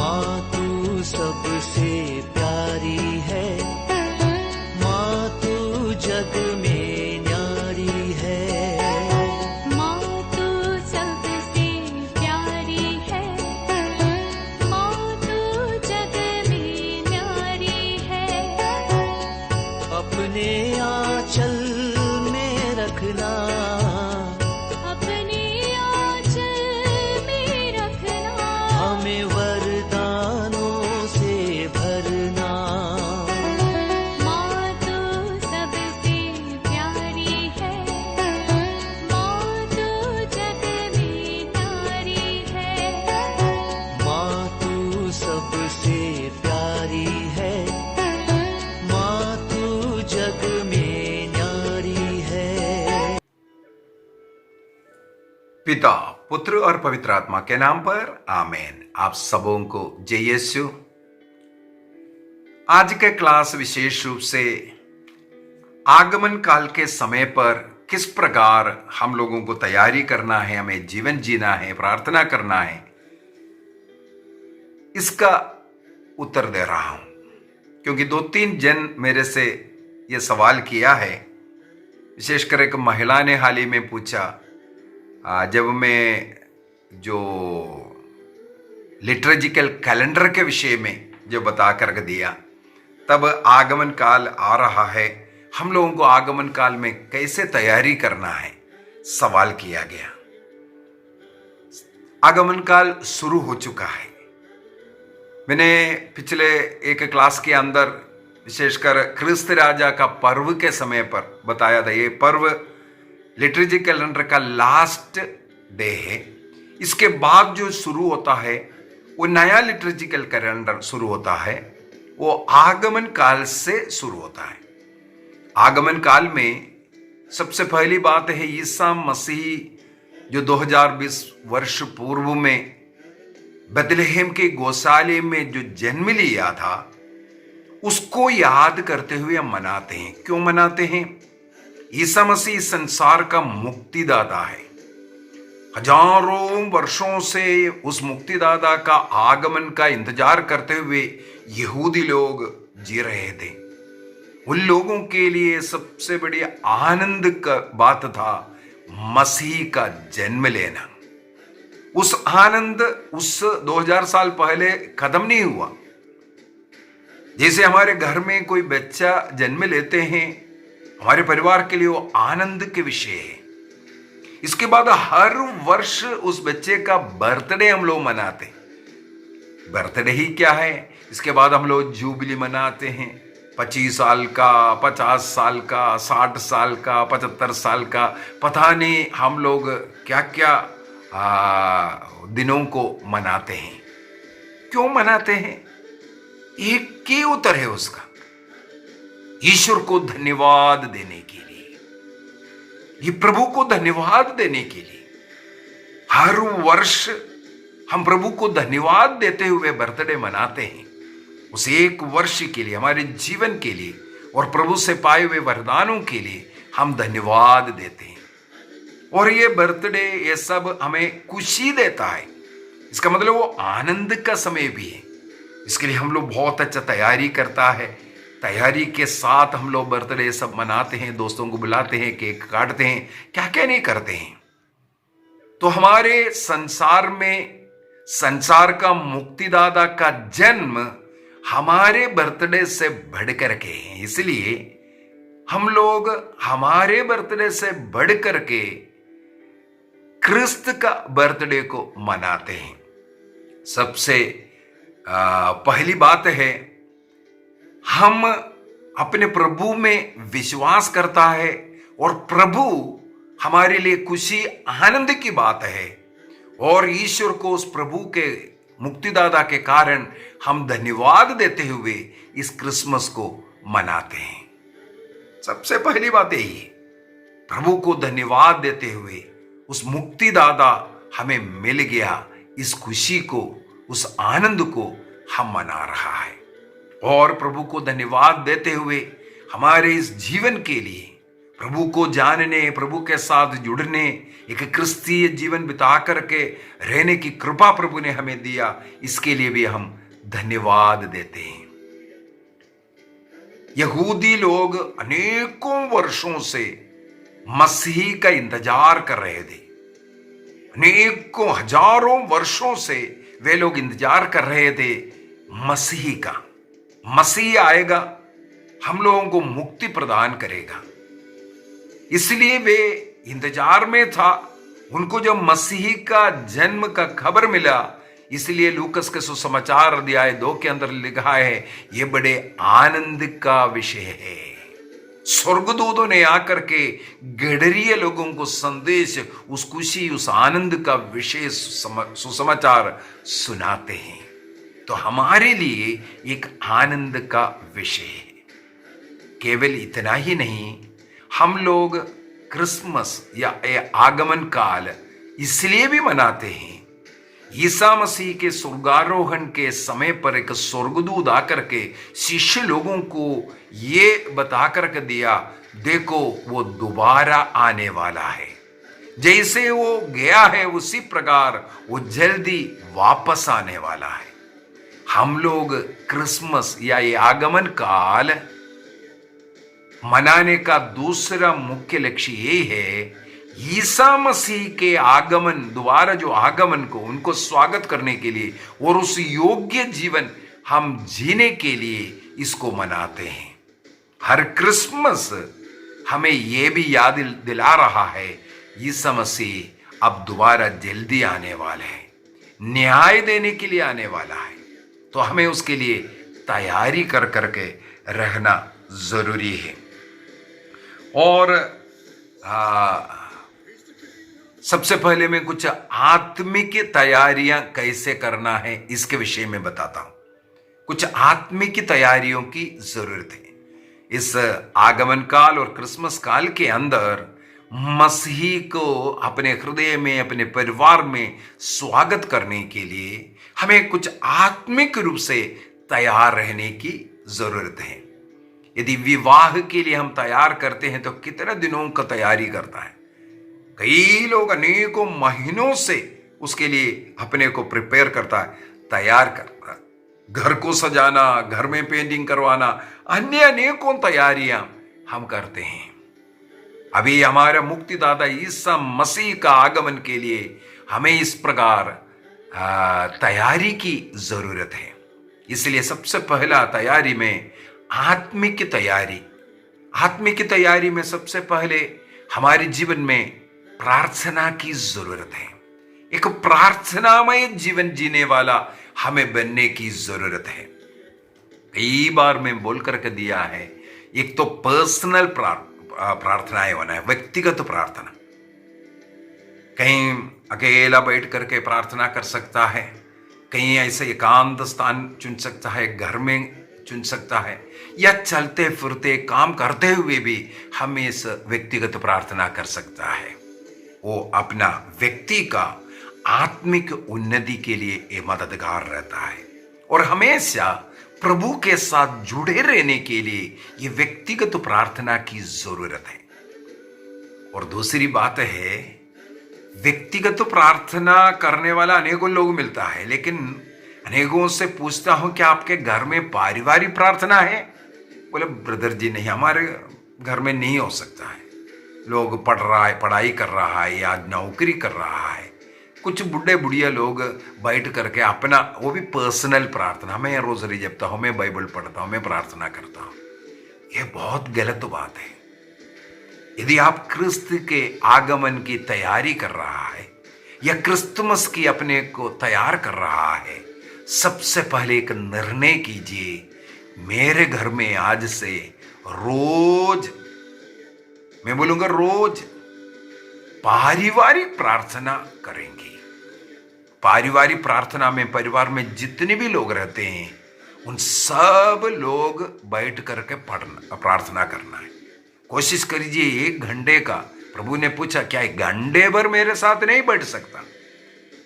माँ तू सबसे प्यारी है, माँ तू जग में न्यारी है। माँ तू सबसे प्यारी है, माँ तू जग में न्यारी है। अपने आंचल में रखना, अपने आंचल में रखना। हमें वरदानों से भरना। माँ तू सबसे प्यारी है, माँ तू जग में न्यारी है। माँ तू सबसे प्यारी है, माँ तू जग में न्यारी है। पिता, पुत्र और पवित्र आत्मा के नाम पर आमीन। आप सबों को जय यीशु। आज के क्लास विशेष रूप से आगमन काल के समय पर किस प्रकार हम लोगों को तैयारी करना है, हमें जीवन जीना है, प्रार्थना करना है, इसका उत्तर दे रहा हूं। क्योंकि 2-3 जन मेरे से यह सवाल किया है। विशेषकर एक महिला ने हाल ही में पूछा, जब मैं जो लिटर्जिकल कैलेंडर के विषय में जो बता कर दिया, तब आगमन काल आ रहा है, हम लोगों को आगमन काल में कैसे तैयारी करना है, सवाल किया गया। आगमन काल शुरू हो चुका है। मैंने पिछले एक क्लास के अंदर विशेषकर ख्रिस्त राजा का पर्व के समय पर बताया था। ये पर्व लिटर्जी कैलेंडर का लास्ट डे है। इसके बाद जो शुरू होता है वो नया लिटर्जिकल कैलेंडर शुरू होता है, वो आगमन काल से शुरू होता है। आगमन काल में सबसे पहली बात है, ईसा मसीह जो 2020 वर्ष पूर्व में बेथलेहम के गौशाले में जो जन्म लिया था, उसको याद करते हुए हम मनाते हैं। क्यों मनाते हैं? ईसा मसीह संसार का मुक्तिदाता है। हजारों वर्षों से उस मुक्तिदाता का आगमन का इंतजार करते हुए यहूदी लोग जी रहे थे। उन लोगों के लिए सबसे बड़ी आनंद का बात था मसीह का जन्म लेना। उस आनंद उस 2000 साल पहले खत्म नहीं हुआ। जैसे हमारे घर में कोई बच्चा जन्म लेते हैं, हमारे परिवार के लिए वो आनंद के विषय है। इसके बाद हर वर्ष उस बच्चे का बर्थडे हम लोग मनाते। बर्थडे ही क्या है, इसके बाद हम लोग जुबली मनाते हैं। 25 साल का, 50 साल का, 60 साल का, 75 साल का, पता नहीं हम लोग क्या क्या दिनों को मनाते हैं। क्यों मनाते हैं? एक ही उत्तर है उसका, ईश्वर को धन्यवाद देने के लिए, ये प्रभु को धन्यवाद देने के लिए। हर वर्ष हम प्रभु को धन्यवाद देते हुए बर्थडे मनाते हैं। उस एक वर्ष के लिए, हमारे जीवन के लिए और प्रभु से पाए हुए वरदानों के लिए हम धन्यवाद देते हैं। और ये बर्थडे, ये सब हमें खुशी देता है। इसका मतलब वो आनंद का समय भी है। इसके लिए हम लोग बहुत अच्छा तैयारी करता है। तैयारी के साथ हम लोग बर्थडे सब मनाते हैं, दोस्तों को बुलाते हैं, केक काटते हैं, क्या क्या नहीं करते हैं। तो हमारे संसार में संसार का मुक्तिदाता का जन्म हमारे बर्थडे से बढ़कर के है। इसलिए हम लोग हमारे बर्थडे से बढ़कर के क्रिस्त का बर्थडे को मनाते हैं। सबसे पहली बात है, हम अपने प्रभु में विश्वास करता है और प्रभु हमारे लिए खुशी आनंद की बात है। और ईश्वर को, उस प्रभु के मुक्तिदाता के कारण हम धन्यवाद देते हुए इस क्रिसमस को मनाते हैं। सबसे पहली बात यही है, प्रभु को धन्यवाद देते हुए उस मुक्तिदाता हमें मिल गया, इस खुशी को, उस आनंद को हम मना रहा है। और प्रभु को धन्यवाद देते हुए हमारे इस जीवन के लिए प्रभु को जानने, प्रभु के साथ जुड़ने, एक क्रिस्तीय जीवन बिता करके रहने की कृपा प्रभु ने हमें दिया, इसके लिए भी हम धन्यवाद देते हैं। यहूदी लोग अनेकों वर्षों से मसीह का इंतजार कर रहे थे। अनेकों हजारों वर्षों से वे लोग इंतजार कर रहे थे मसीह का। मसीह आएगा, हम लोगों को मुक्ति प्रदान करेगा, इसलिए वे इंतजार में था। उनको जब मसीह का जन्म का खबर मिला, इसलिए लूकस के सुसमाचार अध्याय 2 के अंदर लिखा है, ये बड़े आनंद का विषय है। स्वर्गदूतों ने आकर के गडरीय लोगों को संदेश, उस खुशी, उस आनंद का विषय सुसमाचार सुनाते हैं। तो हमारे लिए एक आनंद का विषय है। केवल इतना ही नहीं, हम लोग क्रिसमस या आगमन काल इसलिए भी मनाते हैं, ईसा मसीह के स्वर्गारोहण के समय पर एक स्वर्गदूत आकर के शिष्य लोगों को ये बता करके दिया, देखो वो दोबारा आने वाला है, जैसे वो गया है उसी प्रकार वो जल्दी वापस आने वाला है। हम लोग क्रिसमस या ये आगमन काल मनाने का दूसरा मुख्य लक्ष्य ये है, ईसा मसीह के आगमन, दोबारा जो आगमन को, उनको स्वागत करने के लिए और उस योग्य जीवन हम जीने के लिए इसको मनाते हैं। हर क्रिसमस हमें यह भी याद दिला रहा है, ईसा मसीह अब दोबारा जल्दी आने वाले हैं, न्याय देने के लिए आने वाला है। तो हमें उसके लिए तैयारी कर करके रहना जरूरी है। और सबसे पहले मैं कुछ आत्मिक तैयारियां कैसे करना है इसके विषय में बताता हूं। कुछ आत्मिक तैयारियों की जरूरत है। इस आगमन काल और क्रिसमस काल के अंदर मसीह को अपने हृदय में, अपने परिवार में स्वागत करने के लिए हमें कुछ आत्मिक रूप से तैयार रहने की जरूरत है। यदि विवाह के लिए हम तैयार करते हैं तो कितने दिनों का तैयारी करता है। कई लोग अनेकों महीनों से उसके लिए अपने को प्रिपेयर करता है, तैयार करता है। घर को सजाना, घर में पेंटिंग करवाना, अन्य अनेकों तैयारियां हम करते हैं। अभी हमारा मुक्तिदाता ईसा मसीह का आगमन के लिए हमें इस प्रकार तैयारी की जरूरत है। इसलिए सबसे पहला तैयारी में आत्मिक तैयारी। आत्मिक तैयारी में सबसे पहले हमारे जीवन में प्रार्थना की जरूरत है। एक प्रार्थनामय जीवन जीने वाला हमें बनने की जरूरत है। कई बार मैं बोल करके दिया है, एक तो पर्सनल प्रार्थनाएं होना है, व्यक्तिगत प्रार्थना। कहीं अकेला बैठ करके प्रार्थना कर सकता है, कहीं ऐसे एकांत स्थान चुन सकता है, घर में चुन सकता है, या चलते फिरते काम करते हुए भी हम इस व्यक्तिगत प्रार्थना कर सकता है। वो अपना व्यक्ति का आत्मिक उन्नति के लिए ये मददगार रहता है। और हमेशा प्रभु के साथ जुड़े रहने के लिए ये व्यक्तिगत प्रार्थना की जरूरत है। और दूसरी बात है, व्यक्तिगत प्रार्थना करने वाला अनेकों लोग मिलता है, लेकिन अनेकों से पूछता हूं क्या आपके घर में पारिवारिक प्रार्थना है? बोले ब्रदर जी नहीं, हमारे घर में नहीं हो सकता है। लोग पढ़ रहा है, पढ़ाई कर रहा है या नौकरी कर रहा है। कुछ बुढ़े बुढ़िया लोग बैठ करके अपना, वो भी पर्सनल प्रार्थना, मैं रोजरी जपता हूँ, मैं बाइबल पढ़ता हूँ, मैं प्रार्थना करता हूँ। ये बहुत गलत बात है। यदि आप क्रिस्त के आगमन की तैयारी कर रहा है या क्रिसमस की अपने को तैयार कर रहा है, सबसे पहले एक निर्णय कीजिए, मेरे घर में आज से रोज, मैं बोलूंगा रोज, पारिवारिक प्रार्थना करेंगे। पारिवारिक प्रार्थना में परिवार में जितने भी लोग रहते हैं उन सब लोग बैठ करके पढ़ना, प्रार्थना करना है। कोशिश करिए 1 घंटे का। प्रभु ने पूछा क्या 1 घंटे भर मेरे साथ नहीं बैठ सकता?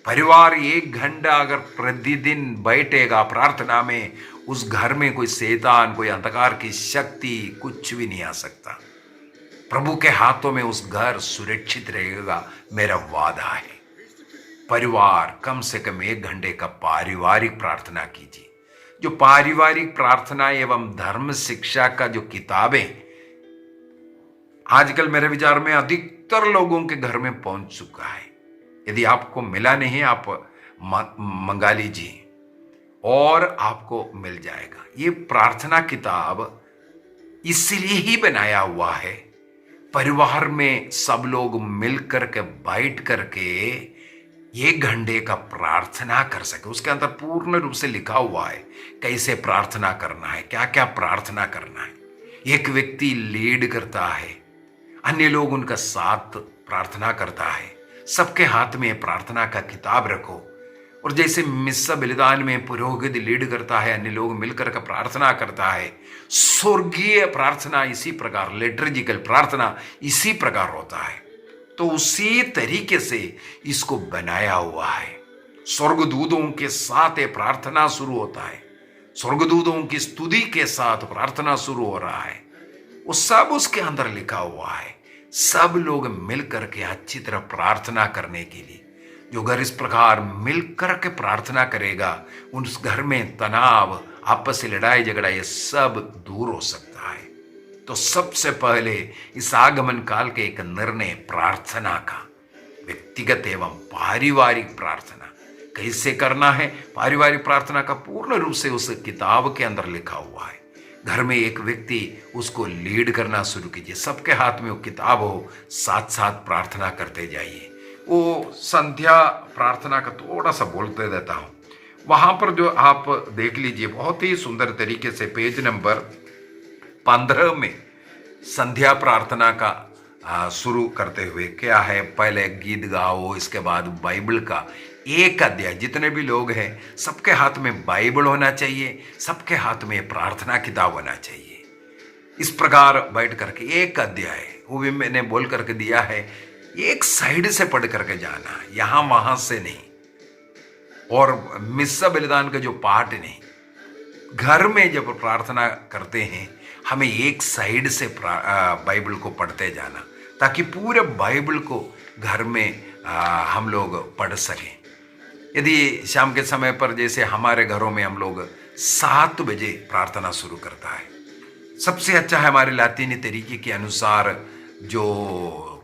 परिवार 1 घंटा अगर प्रतिदिन बैठेगा प्रार्थना में, उस घर में कोई शैतान, कोई अंधकार की शक्ति कुछ भी नहीं आ सकता। प्रभु के हाथों में उस घर सुरक्षित रहेगा, मेरा वादा है। परिवार कम से कम 1 घंटे का पारिवारिक प्रार्थना कीजिए। जो पारिवारिक प्रार्थना एवं धर्म शिक्षा का जो किताबें आजकल मेरे विचार में अधिकतर लोगों के घर में पहुंच चुका है। यदि आपको मिला नहीं, आप मंगा लीजिए और आपको मिल जाएगा। ये प्रार्थना किताब इसलिए ही बनाया हुआ है, परिवार में सब लोग मिल करके बैठ करके 1 घंटे का प्रार्थना कर सके। उसके अंदर पूर्ण रूप से लिखा हुआ है कैसे प्रार्थना करना है, क्या क्या प्रार्थना करना है। एक व्यक्ति लीड करता है, अन्य लोग उनका साथ प्रार्थना करता है। सबके हाथ में प्रार्थना का किताब रखो। और जैसे मिस्सा बलिदान में पुरोहित लीड करता है, अन्य लोग मिलकर का प्रार्थना करता है, स्वर्गीय प्रार्थना इसी प्रकार, लिटर्जिकल प्रार्थना इसी प्रकार होता है। तो उसी तरीके से इसको बनाया हुआ है। स्वर्गदूतों के साथ ये प्रार्थना शुरू होता है, स्वर्गदूतों की स्तुति के साथ प्रार्थना शुरू हो रहा है। वो सब उसके अंदर लिखा हुआ है। सब लोग मिलकर के अच्छी तरह प्रार्थना करने के लिए, जो घर इस प्रकार मिलकर के प्रार्थना करेगा, उस घर में तनाव, आपस में लड़ाई झगड़ा, ये सब दूर हो सकता है। तो सबसे पहले इस आगमन काल के एक निर्णय प्रार्थना का, व्यक्तिगत एवं पारिवारिक प्रार्थना कैसे करना है। पारिवारिक प्रार्थना का पूर्ण रूप से उस किताब के अंदर लिखा हुआ है। घर में एक व्यक्ति उसको लीड करना शुरू कीजिए, सबके हाथ में वो किताब हो, साथ साथ प्रार्थना करते जाइए। वो संध्या प्रार्थना का थोड़ा सा बोलते देता हूँ, वहाँ पर जो आप देख लीजिए बहुत ही सुंदर तरीके से पेज नंबर 15 में संध्या प्रार्थना का शुरू करते हुए क्या है, पहले गीत गाओ, इसके बाद बाइबल का 1 अध्याय। जितने भी लोग हैं सबके हाथ में बाइबल होना चाहिए, सबके हाथ में प्रार्थना किताब होना चाहिए। इस प्रकार बैठ करके 1 अध्याय, वो भी मैंने बोल करके दिया है, एक साइड से पढ़ करके जाना, यहां वहां से नहीं। और मिस्सा बलिदान का जो पाठ नहीं, घर में जब प्रार्थना करते हैं हमें एक साइड से बाइबल को पढ़ते जाना, ताकि पूरे बाइबल को घर में हम लोग पढ़ सकें। यदि शाम के समय पर जैसे हमारे घरों में हम लोग 7 बजे प्रार्थना शुरू करता है, सबसे अच्छा है हमारे लातीनी तरीके के अनुसार जो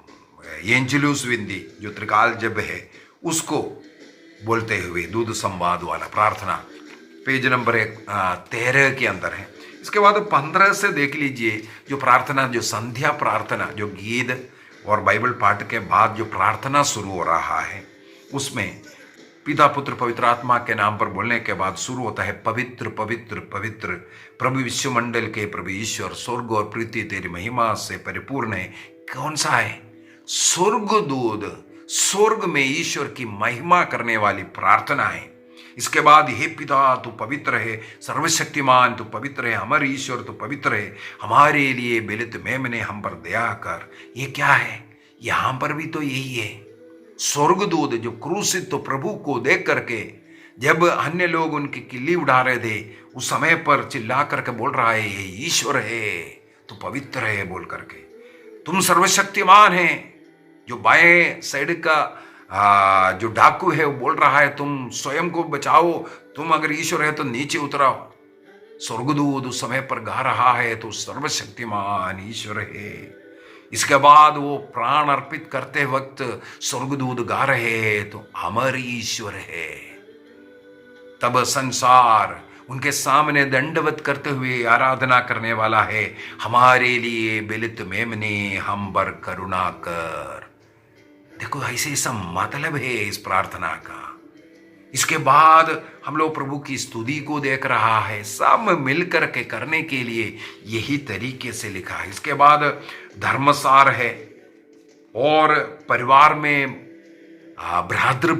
एंजेलुस विंदी, जो त्रिकाल जप है, उसको बोलते हुए दूध संवाद वाला प्रार्थना पेज नंबर 13 के अंदर है। इसके बाद 15 से देख लीजिए जो प्रार्थना, जो संध्या प्रार्थना, जो गीत और बाइबल पाठ के बाद जो प्रार्थना शुरू हो रहा है, उसमें पिता पुत्र पवित्र आत्मा के नाम पर बोलने के बाद शुरू होता है, पवित्र पवित्र पवित्र प्रभु विश्वमंडल के प्रभु ईश्वर, स्वर्ग और पृथ्वी तेरी महिमा से परिपूर्ण है। कौन सा है? स्वर्गदूत स्वर्ग में ईश्वर की महिमा करने वाली प्रार्थना है। इसके बाद हे पिता तू पवित्र है, सर्वशक्तिमान तू पवित्र है, हमारे ईश्वर तू पवित्र है, हमारे लिए बेलित मेमने हम पर दया कर। ये क्या है? यहां पर भी तो यही है। स्वर्गदूत जो क्रूसित तो प्रभु को देख करके जब अन्य लोग उनकी किल्ली उड़ा रहे थे, उस समय पर चिल्ला करके बोल रहा है ये ईश्वर है, तू पवित्र है बोल करके। तुम सर्वशक्तिमान है। जो बाएं साइड का जो डाकू है वो बोल रहा है तुम स्वयं को बचाओ, तुम अगर ईश्वर है तो नीचे उतराओ। स्वर्गदूत उस समय पर गा रहा है तो सर्वशक्तिमान ईश्वर है। इसके बाद वो प्राण अर्पित करते वक्त स्वर्गदूत गा रहे हैं तो अमर ईश्वर है। तब संसार उनके सामने दंडवत करते हुए आराधना करने वाला है, हमारे लिए बेलित मेमने हम पर करुणा कर। देखो ऐसे ऐसा मतलब है इस प्रार्थना का। इसके बाद हम लोग प्रभु की स्तुति को देख रहा है, सब मिलकर के करने के लिए यही तरीके से लिखा है। इसके बाद धर्मसार है और परिवार में भ्रातृ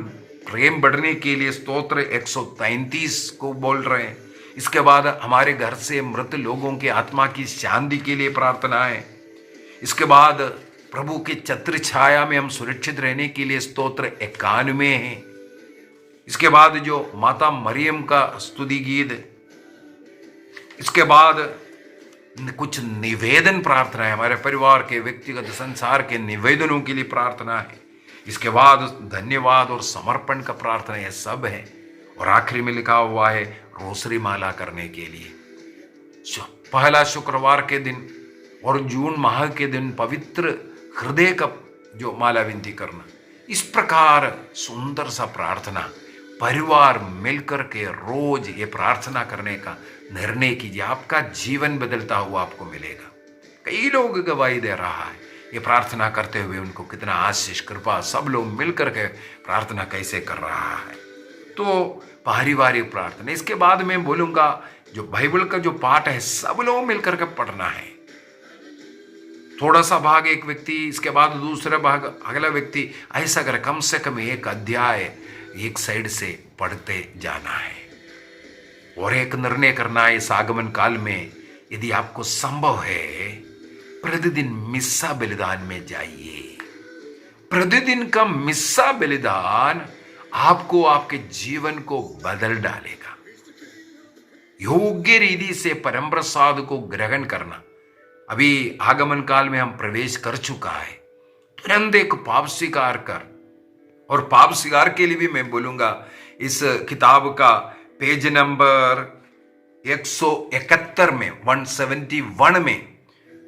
प्रेम बढ़ने के लिए स्तोत्र 133 को बोल रहे हैं। इसके बाद हमारे घर से मृत लोगों के आत्मा की शांति के लिए प्रार्थना है। इसके बाद प्रभु की छत्र छाया में हम सुरक्षित रहने के लिए स्तोत्र 91 है। इसके बाद जो माता मरियम का स्तुति गीत, इसके बाद कुछ निवेदन प्रार्थना है, हमारे परिवार के व्यक्तिगत संसार के निवेदनों के लिए प्रार्थना है, इसके बाद धन्यवाद और समर्पण का प्रार्थना, यह सब है। और आखिरी में लिखा हुआ है रोसरी माला करने के लिए। पहला शुक्रवार के दिन और जून माह के दिन पवित्र हृदय का जो माला विनती करना, इस प्रकार सुंदर सा प्रार्थना परिवार मिलकर के रोज ये प्रार्थना करने का निर्णय कीजिए। आपका जीवन बदलता हुआ आपको मिलेगा। कई लोग गवाही दे रहा है ये प्रार्थना करते हुए, उनको कितना आशीष कृपा, सब लोग मिलकर के प्रार्थना कैसे कर रहा है। तो पारिवारिक प्रार्थना, इसके बाद मैं बोलूंगा जो बाइबल का जो पाठ है सब लोग मिलकर के पढ़ना है। थोड़ा सा भाग एक व्यक्ति, इसके बाद दूसरा भाग अगला व्यक्ति, ऐसा कर कम से कम एक अध्याय एक साइड से पढ़ते जाना है। और एक निर्णय करना है इस आगमन काल में, यदि आपको संभव है प्रतिदिन मिस्सा बलिदान में जाइए। प्रतिदिन का मिस्सा बलिदान आपको आपके जीवन को बदल डालेगा। योग्य रीति से परम प्रसाद को ग्रहण करना। अभी आगमन काल में हम प्रवेश कर चुका है, तुरंत एक पाप स्वीकार कर। और पाप स्वीकार के लिए भी मैं बोलूंगा इस किताब का पेज नंबर 171 में 171 में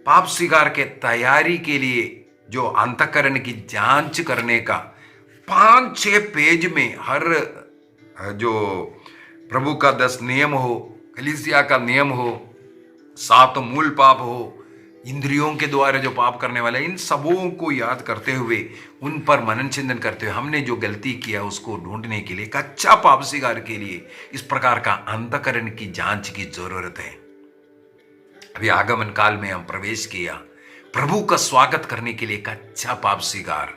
पाप स्वीकार के तैयारी के लिए जो अंतःकरण की जांच करने का 5-6 पेज में हर जो प्रभु का 10 नियम हो, कलीसिया का नियम हो, 7 मूल पाप हो, इंद्रियों के द्वारा जो पाप करने वाले, इन सबों को याद करते हुए उन पर मनन चिंतन करते हुए हमने जो गलती किया उसको ढूंढने के लिए, एक अच्छा पाप स्वीकार के लिए इस प्रकार का अंतःकरण की जांच की जरूरत है। अभी आगमन काल में हम प्रवेश किया, प्रभु का स्वागत करने के लिए एक अच्छा पाप स्वीकार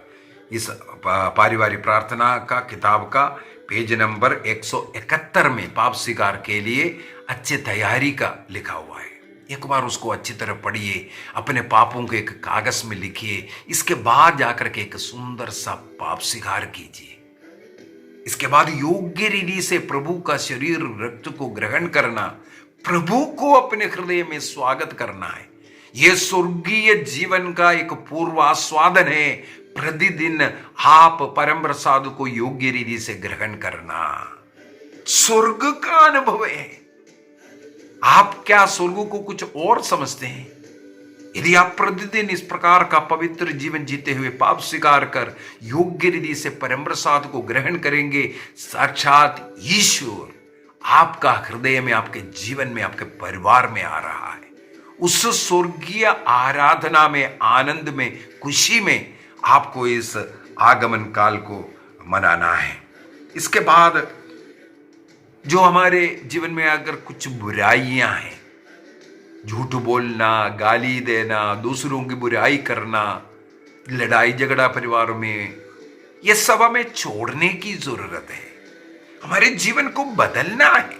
इस पारिवारिक प्रार्थना का किताब का पेज नंबर 171 में पाप स्वीकार के लिए अच्छे तैयारी का लिखा हुआ है। एक बार उसको अच्छी तरह पढ़िए, अपने पापों को एक कागज में लिखिए, इसके बाद जाकर के एक सुंदर सा पाप स्वीकार कीजिए। इसके बाद योग्य रीति से प्रभु का शरीर रक्त को ग्रहण करना, प्रभु को अपने हृदय में स्वागत करना है। यह स्वर्गीय जीवन का एक पूर्वास्वादन है। प्रतिदिन आप परम प्रसाद को योग्य रीति से ग्रहण करना स्वर्ग का अनुभव है। आप क्या स्वर्ग को कुछ और समझते हैं? यदि आप प्रतिदिन इस प्रकार का पवित्र जीवन जीते हुए पाप स्वीकार कर योग्य रीति से परम प्रसाद को ग्रहण करेंगे, साक्षात ईश्वर आपका हृदय में, आपके जीवन में, आपके परिवार में आ रहा है। उस स्वर्गीय आराधना में, आनंद में, खुशी में आपको इस आगमन काल को मनाना है। इसके बाद जो हमारे जीवन में अगर कुछ बुराइयां हैं, झूठ बोलना, गाली देना, दूसरों की बुराई करना, लड़ाई झगड़ा परिवार में, यह सब हमें छोड़ने की जरूरत है। हमारे जीवन को बदलना है।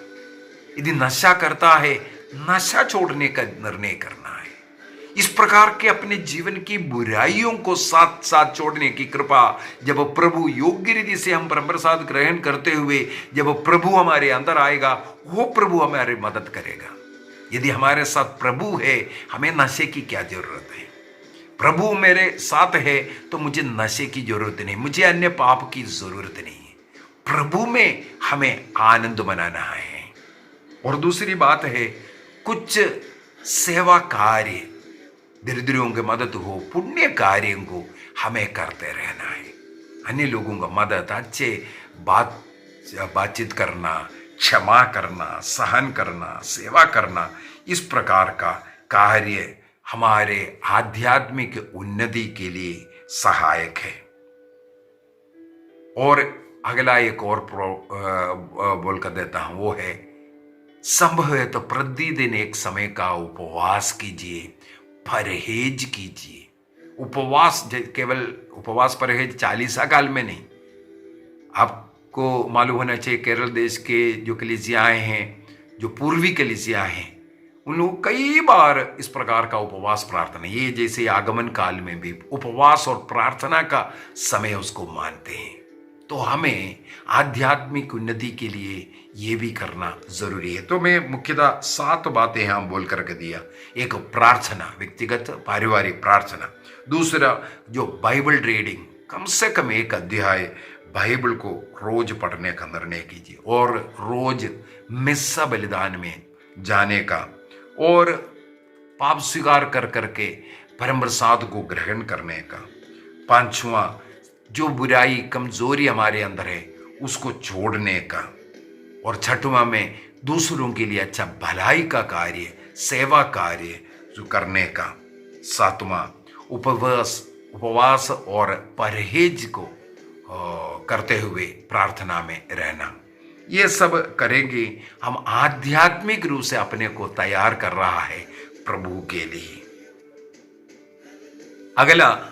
यदि नशा करता है, नशा छोड़ने का निर्णय करना है। इस प्रकार के अपने जीवन की बुराइयों को साथ साथ छोड़ने की कृपा जब प्रभु योग्य रीति से हम परम प्रसाद ग्रहण करते हुए जब प्रभु हमारे अंदर आएगा, वो प्रभु हमारी मदद करेगा। यदि हमारे साथ प्रभु है, हमें नशे की क्या जरूरत है? प्रभु मेरे साथ है तो मुझे नशे की जरूरत नहीं, मुझे अन्य पाप की जरूरत नहीं है। प्रभु में हमें आनंद मनाना है। और दूसरी बात है, कुछ सेवा कार्य, दरिद्रों की मदद हो, पुण्य कार्यों को हमें करते रहना है। अन्य लोगों का मदद, अच्छे बातचीत करना, क्षमा करना, सहन करना, सेवा करना, इस प्रकार का कार्य हमारे आध्यात्मिक उन्नति के लिए सहायक है। और अगला एक और बोल कर देता हूं, वो है संभव है तो प्रतिदिन एक समय का उपवास कीजिए, परहेज कीजिए। उपवास केवल उपवास परहेज 40 काल में नहीं। आपको मालूम होना चाहिए केरल देश के जो कलीसियाएं हैं, जो पूर्वी कलीसियाएं हैं, उन लोग कई बार इस प्रकार का उपवास प्रार्थना, ये जैसे आगमन काल में भी उपवास और प्रार्थना का समय उसको मानते हैं। तो हमें आध्यात्मिक उन्नति के लिए ये भी करना जरूरी है। तो मैं मुख्यतः 7 बातें यहाँ बोल करके दिया। एक प्रार्थना, व्यक्तिगत पारिवारिक प्रार्थना। दूसरा जो बाइबल रीडिंग, कम से कम 1 अध्याय बाइबल को रोज पढ़ने का निर्णय कीजिए और रोज मिस्सा बलिदान में जाने का और पाप स्वीकार कर करके परम प्रसाद को ग्रहण करने का। 5वां, जो बुराई कमजोरी हमारे अंदर है उसको छोड़ने का। और 6वां में दूसरों के लिए अच्छा भलाई का कार्य, सेवा कार्य जो करने का। 7वां, उपवास और परहेज को करते हुए प्रार्थना में रहना। ये सब करेंगे हम आध्यात्मिक रूप से अपने को तैयार कर रहा है प्रभु के लिए। अगला,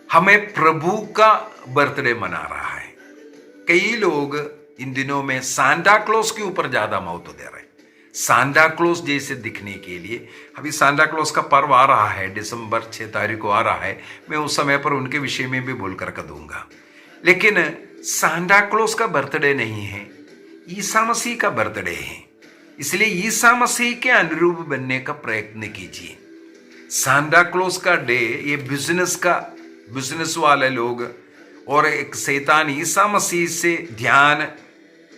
हमें प्रभु का बर्थडे मना रहा है। कई लोग इन दिनों में सांता क्लॉज के ऊपर ज्यादा महत्व दे रहे हैं। सांता क्लॉज जैसे दिखने के लिए, अभी सांता क्लॉज का पर्व आ रहा है, दिसंबर 6 तारीख को आ रहा है। मैं उस समय पर उनके विषय में भी बोल कर दूंगा। लेकिन सांता क्लॉज का बर्थडे नहीं है, ईसा मसीह का बर्थडे है। इसलिए ईसा मसीह के अनुरूप बनने का प्रयत्न कीजिए। सांता क्लॉज का डे ये बिजनेस वाले लोग और एक शैतान ईसा मसीह से ध्यान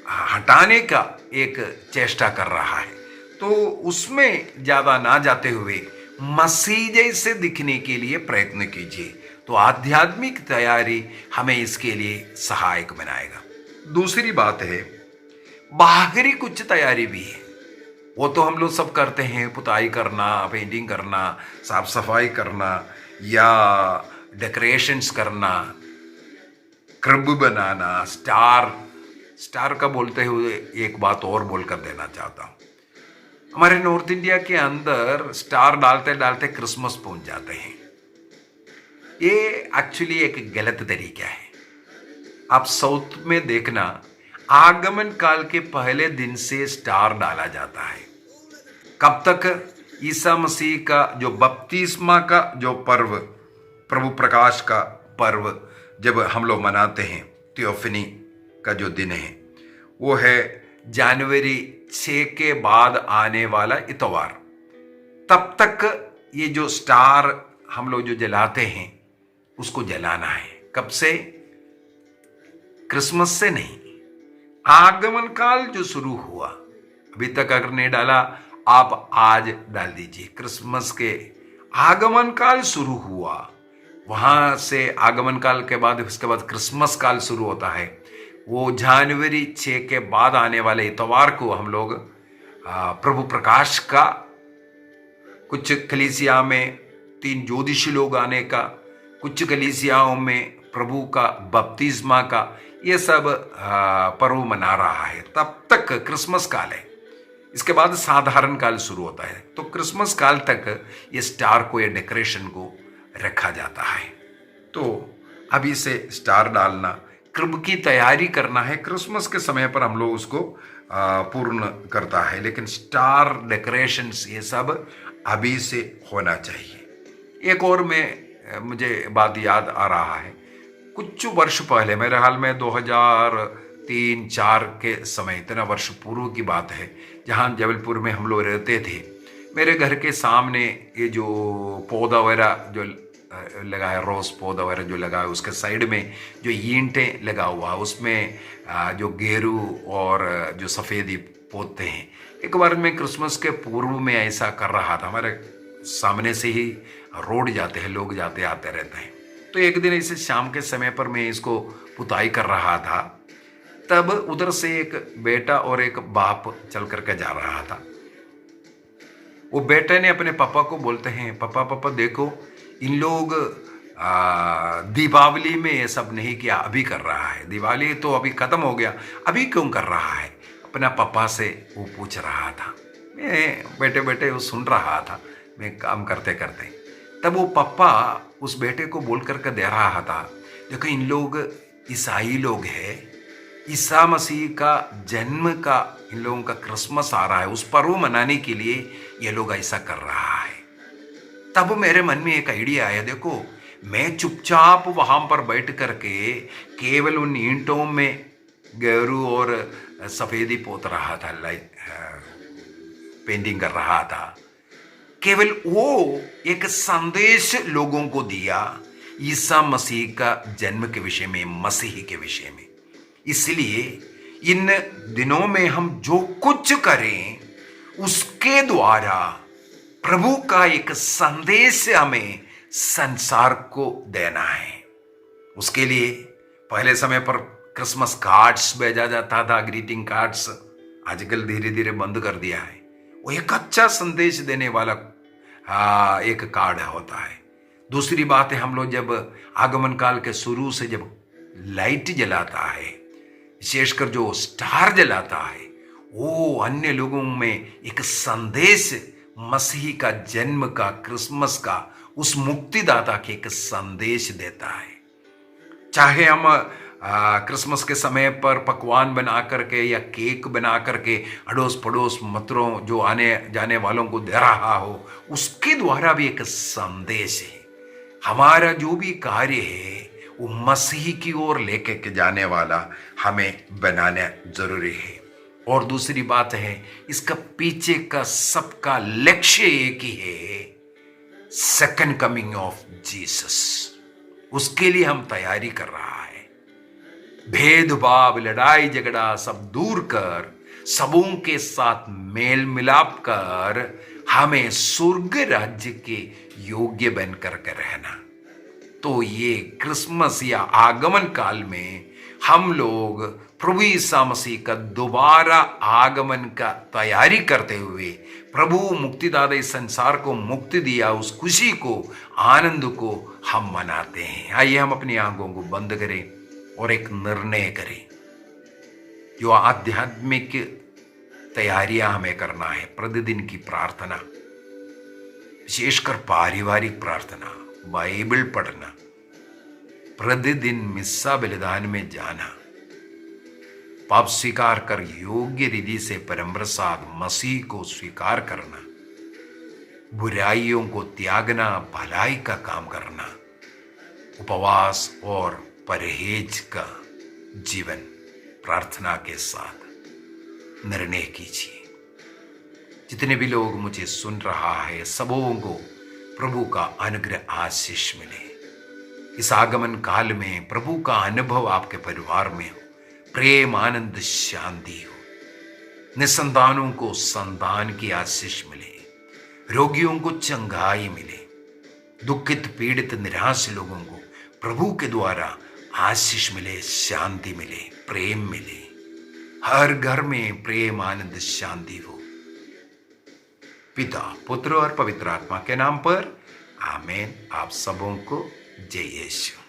हटाने का एक चेष्टा कर रहा है। तो उसमें ज्यादा ना जाते हुए मसीह जैसे दिखने के लिए प्रयत्न कीजिए। तो आध्यात्मिक तैयारी हमें इसके लिए सहायक बनाएगा। दूसरी बात है, बाहरी कुछ तैयारी भी है। वो तो हम लोग सब करते हैं, पुताई करना, पेंटिंग करना, साफ सफाई करना या डेकोरेशंस करना, क्लब बनाना, स्टार का बोलते हुए एक बात और बोलकर देना चाहता हूँ। हमारे नॉर्थ इंडिया के अंदर स्टार डालते डालते क्रिसमस पहुंच जाते हैं। ये एक्चुअली एक गलत तरीका है। आप साउथ में देखना, आगमन काल के पहले दिन से स्टार डाला जाता है। कब तक? ईसा मसीह का जो बपतिस्मा का जो पर्व, प्रभु प्रकाश का पर्व जब हम लोग मनाते हैं, थियोफनी का जो दिन है, वो है जनवरी 6 के बाद आने वाला इतवार। तब तक ये जो स्टार हम लोग जो जलाते हैं उसको जलाना है। कब से? क्रिसमस से नहीं, आगमन काल जो शुरू हुआ, अभी तक अगर नहीं डाला आप आज डाल दीजिए। क्रिसमस के आगमन काल शुरू हुआ, वहां से आगमन काल के बाद उसके बाद क्रिसमस काल शुरू होता है। वो जनवरी 6 के बाद आने वाले इतवार को हम लोग प्रभु प्रकाश का, कुछ कलीसिया में 3 ज्योतिषी लोग आने का, कुछ कलीसियाओं में प्रभु का बपतिस्मा का, ये सब पर्व मना रहा है। तब तक क्रिसमस काल है। इसके बाद साधारण काल शुरू होता है। तो क्रिसमस काल तक ये स्टार को, ये डेकोरेशन को रखा जाता है। तो अभी से स्टार डालना, क्रिब की तैयारी करना है। क्रिसमस के समय पर हम लोग उसको पूर्ण करता है, लेकिन स्टार डेकोरेशंस ये सब अभी से होना चाहिए। एक और मुझे बात याद आ रहा है, कुछ वर्ष पहले, मेरे हाल में 2003-4 के समय, इतना वर्ष पूर्व की बात है, जहाँ जबलपुर में हम लोग रहते थे। मेरे घर के सामने ये जो पौधा वगैरह जो लगा है, रोज पौधा वगैरह जो लगा है, उसके साइड में जो ईंटें लगा हुआ है, उसमें जो गेरू और जो सफ़ेदी पोते हैं। एक बार मैं क्रिसमस के पूर्व में ऐसा कर रहा था। हमारे सामने से ही रोड जाते हैं, लोग जाते आते रहते हैं। तो एक दिन ऐसे शाम के समय पर मैं इसको पुताई कर रहा था, तब उधर से एक बेटा और एक बाप चल करके जा रहा था। वो बेटे ने अपने पापा को बोलते हैं, पापा देखो, इन लोग दीपावली में ये सब नहीं किया, अभी कर रहा है। दिवाली तो अभी खत्म हो गया, अभी क्यों कर रहा है? अपना पापा से वो पूछ रहा था। मैं बैठे वो सुन रहा था, मैं काम करते करते। तब वो पापा उस बेटे को बोल करके दे रहा था, देखो इन लोग ईसाई लोग हैं, ईसा मसीह का जन्म का इन लोगों का क्रिसमस आ रहा है, उस पर्व मनाने के लिए ये लोग ऐसा कर रहा है। तब मेरे मन में एक आइडिया आया, देखो मैं चुपचाप वहां पर बैठ करके केवल उन ईंटों में गेरू और सफेदी पोत रहा था, पेंटिंग कर रहा था। केवल वो एक संदेश लोगों को दिया ईसा मसीह का जन्म के विषय में, मसीह के विषय में। इसलिए इन दिनों में हम जो कुछ करें उसके द्वारा प्रभु का एक संदेश हमें संसार को देना है। उसके लिए पहले समय पर क्रिसमस कार्ड्स भेजा जाता था, ग्रीटिंग कार्ड्स, आजकल धीरे धीरे बंद कर दिया है। वो एक अच्छा संदेश देने वाला एक कार्ड होता है। दूसरी बात है, हम लोग जब आगमन काल के शुरू से जब लाइट जलाता है, विशेषकर जो स्टार जलाता है, वो अन्य लोगों में एक संदेश, मसीह का जन्म का, क्रिसमस का, उस मुक्तिदाता के एक संदेश देता है। चाहे हम क्रिसमस के समय पर पकवान बना करके या केक बना करके अड़ोस पड़ोस मित्रों जो आने जाने वालों को दे रहा हो, उसके द्वारा भी एक संदेश है। हमारा जो भी कार्य है वो मसीह की ओर लेके के जाने वाला हमें बनाना जरूरी है। और दूसरी बात है, इसका पीछे का सबका लक्ष्य एक ही है, सेकंड कमिंग ऑफ जीसस। उसके लिए हम तैयारी कर रहा है। भेदभाव, लड़ाई झगड़ा सब दूर कर, सबों के साथ मेल मिलाप कर हमें स्वर्ग राज्य के योग्य बन करके रहना। तो ये क्रिसमस या आगमन काल में हम लोग प्रभु ईसा मसीह का दोबारा आगमन का तैयारी करते हुए प्रभु मुक्तिदाता इस संसार को मुक्ति दिया, उस खुशी को, आनंद को हम मनाते हैं। आइए हम अपनी आंखों को बंद करें और एक निर्णय करें। जो आध्यात्मिक तैयारियां हमें करना है, प्रतिदिन की प्रार्थना, विशेषकर पारिवारिक प्रार्थना, बाइबल पढ़ना, प्रतिदिन मिस्सा बलिदान में जाना, पाप स्वीकार कर योग्य रीति से परम प्रसाद मसीह को स्वीकार करना, बुराइयों को त्यागना, भलाई का काम करना, उपवास और परहेज का जीवन प्रार्थना के साथ निर्णय कीजिए। जितने भी लोग मुझे सुन रहा है, सबों को प्रभु का अनुग्रह आशीष मिले। इस आगमन काल में प्रभु का अनुभव आपके परिवार में हो, प्रेम, आनंद, शांति हो। निसंतानों को संतान की आशीष मिले, रोगियों को चंगाई मिले, दुखित, पीड़ित, निराश लोगों को प्रभु के द्वारा आशीष मिले, शांति मिले, प्रेम मिले। हर घर में प्रेम, आनंद, शांति हो। पिता, पुत्र और पवित्र आत्मा के नाम पर आमीन। आप सबों को जय यीशु।